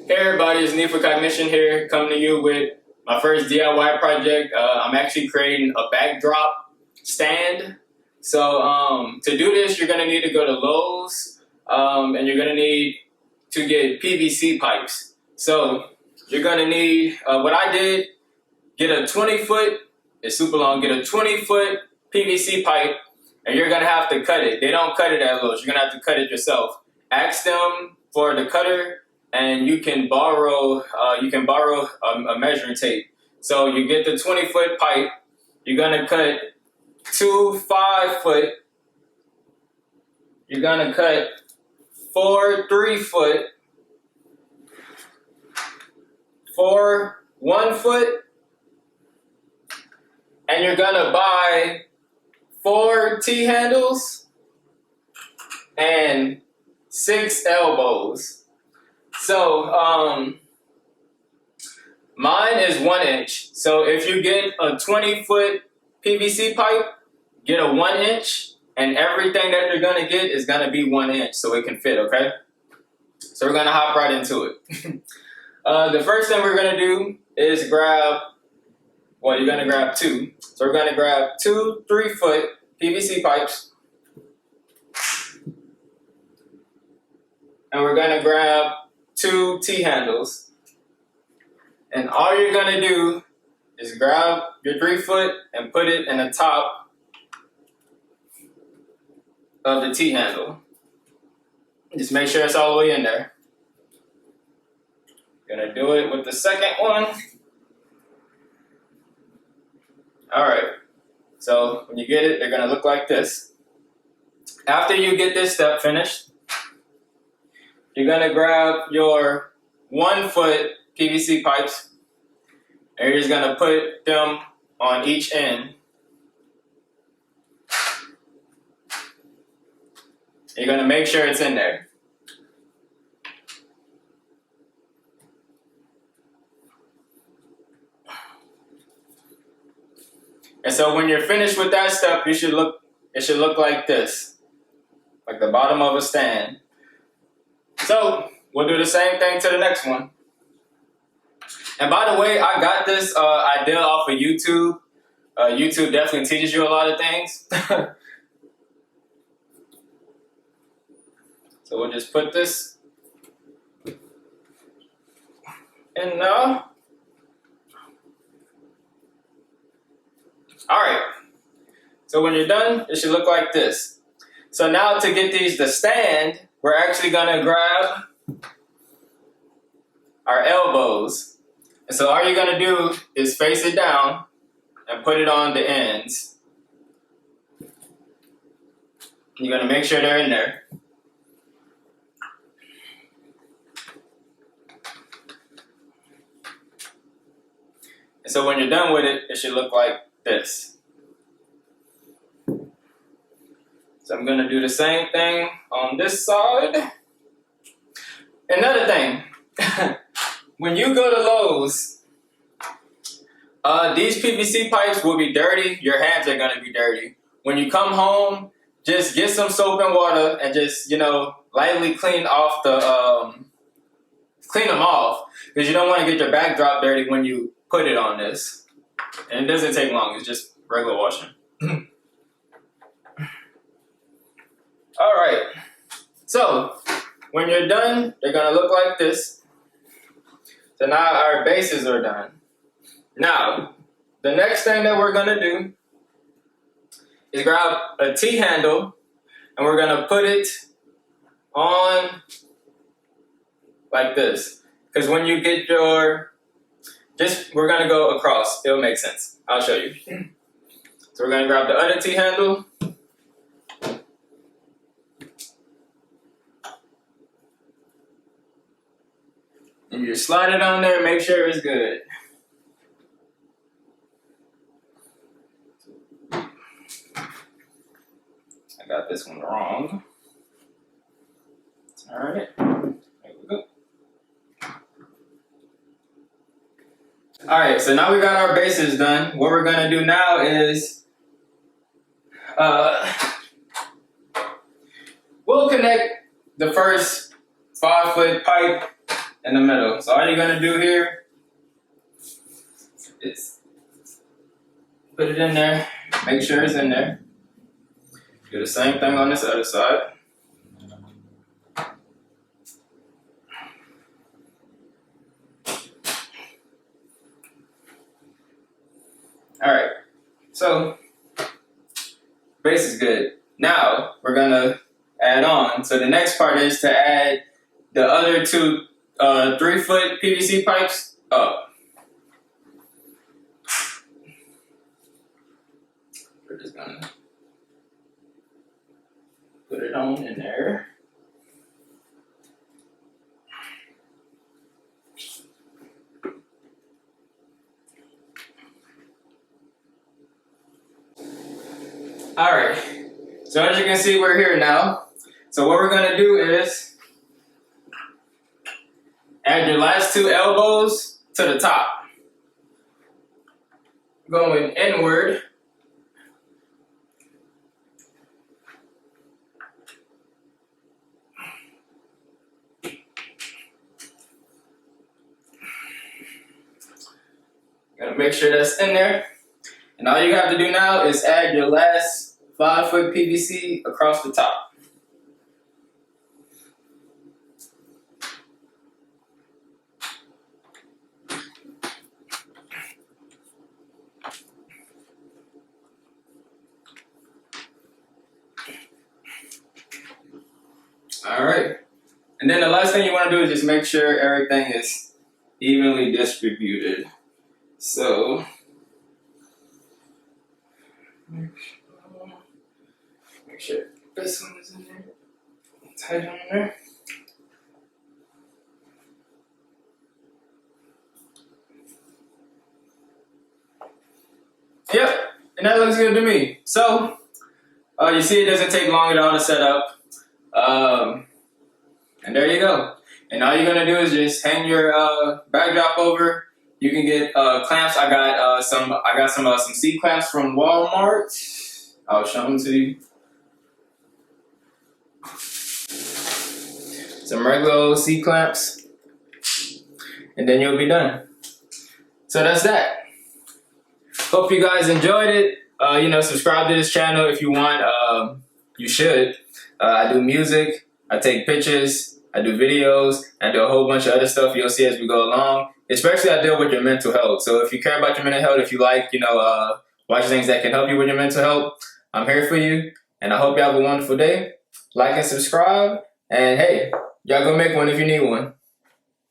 Hey everybody, it's Need for Cognition here, coming to you with my first DIY project. I'm actually creating a backdrop stand. So to do this, you're gonna need to go to Lowe's, and you're gonna need to get PVC pipes. So you're gonna need, what I did, get a 20-foot, it's super long, get a 20-foot PVC pipe, and you're gonna have to cut it. They don't cut it at Lowe's, you're gonna have to cut it yourself. Ask them for the cutter, and you can borrow a measuring tape. So you get the 20-foot pipe. You're gonna cut 2 5-foot. You're gonna cut 4 3-foot, 4 1-foot, and you're gonna buy 4 T-handles and 6 elbows. So, mine is 1 inch. So if you get a 20-foot PVC pipe, get a 1 inch, and everything that you're gonna get is gonna be 1 inch so it can fit, okay? So we're gonna hop right into it. The first thing we're gonna do is you're gonna grab 2. So we're gonna grab 2 3-foot PVC pipes. And we're gonna grab 2 T-handles, and all you're gonna do is grab your 3-foot and put it in the top of the T-handle. Just make sure it's all the way in there. Gonna do it with the second one. Alright, so when you get it, they're gonna look like this. After you get this step finished, you're gonna grab your 1-foot PVC pipes, and you're just gonna put them on each end. You're gonna make sure it's in there. And so when you're finished with that step, it should look like this, like the bottom of a stand. So we'll do the same thing to the next one. And by the way, I got this idea off of YouTube. YouTube definitely teaches you a lot of things. So we'll just put this in now. Alright, so when you're done, it should look like this. So now to get these to stand, we're actually gonna grab our elbows. And so all you're gonna do is face it down and put it on the ends. You're gonna make sure they're in there. And so when you're done with it, it should look like this. So I'm gonna do the same thing on this side. Another thing, when you go to Lowe's, these PVC pipes will be dirty. Your hands are gonna be dirty. When you come home, just get some soap and water and just, lightly clean them off, because you don't want to get your backdrop dirty when you put it on this. And it doesn't take long, it's just regular washing. Alright, so when you're done, they're gonna look like this. So now our bases are done. Now, the next thing that we're gonna do is grab a T-handle, and we're gonna put it on like this. Because when you get we're gonna go across, it'll make sense. I'll show you. So we're gonna grab the other T-handle. And you just slide it on there, make sure it's good. I got this one wrong. Alright, there we go. Alright, so now we got our bases done. What we're gonna do now is we'll connect the first 5-foot pipe in the middle. So all you're gonna do here is put it in there, make sure it's in there. Do the same thing on this other side. Alright, so base is good. Now we're gonna add on. So the next part is to add the other two 3-foot PVC pipes up. We're just gonna put it on in there. Alright, so as you can see, we're here now. So what we're gonna do is add your last 2 elbows to the top. Going inward. Gotta make sure that's in there. And all you have to do now is add your last 5-foot PVC across the top. Alright. And then the last thing you want to do is just make sure everything is evenly distributed. So make sure this one is in there. Tight on there. Yep, and that looks good to me. So you see it doesn't take long at all to set up. And there you go. And all you're gonna do is just hang your backdrop over. You can get clamps. I got some C clamps from Walmart. I'll show them to you. Some regular C clamps, and then you'll be done. So that's that. Hope you guys enjoyed it. Subscribe to this channel if you want. You should. I do music. I take pictures. I do videos. I do a whole bunch of other stuff you'll see as we go along. Especially I deal with your mental health. So if you care about your mental health, if you like, watch things that can help you with your mental health, I'm here for you. And I hope you have a wonderful day. Like and subscribe. And hey, y'all go make one if you need one.